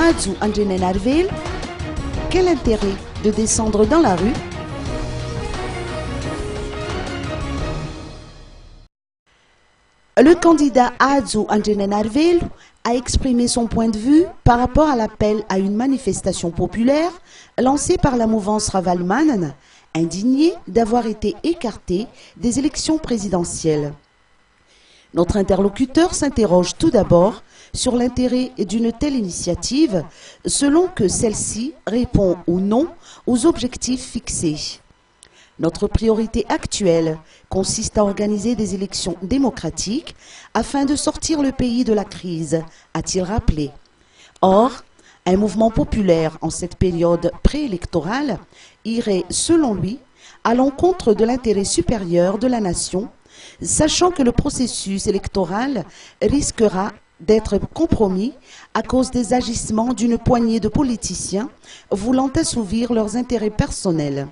Adzu Andjenen Arvel, quel intérêt de descendre dans la rue? Le candidat Adzu Andjenen Arvel a exprimé son point de vue par rapport à l'appel à une manifestation populaire lancée par la mouvance Ravalmanen, indignée d'avoir été écartée des élections présidentielles. Notre interlocuteur s'interroge tout d'abord sur l'intérêt d'une telle initiative, selon que celle-ci répond ou non aux objectifs fixés. Notre priorité actuelle consiste à organiser des élections démocratiques afin de sortir le pays de la crise, a-t-il rappelé. Or, un mouvement populaire en cette période préélectorale irait, selon lui, à l'encontre de l'intérêt supérieur de la nation, sachant que le processus électoral risquera d'être compromis à cause des agissements d'une poignée de politiciens voulant assouvir leurs intérêts personnels.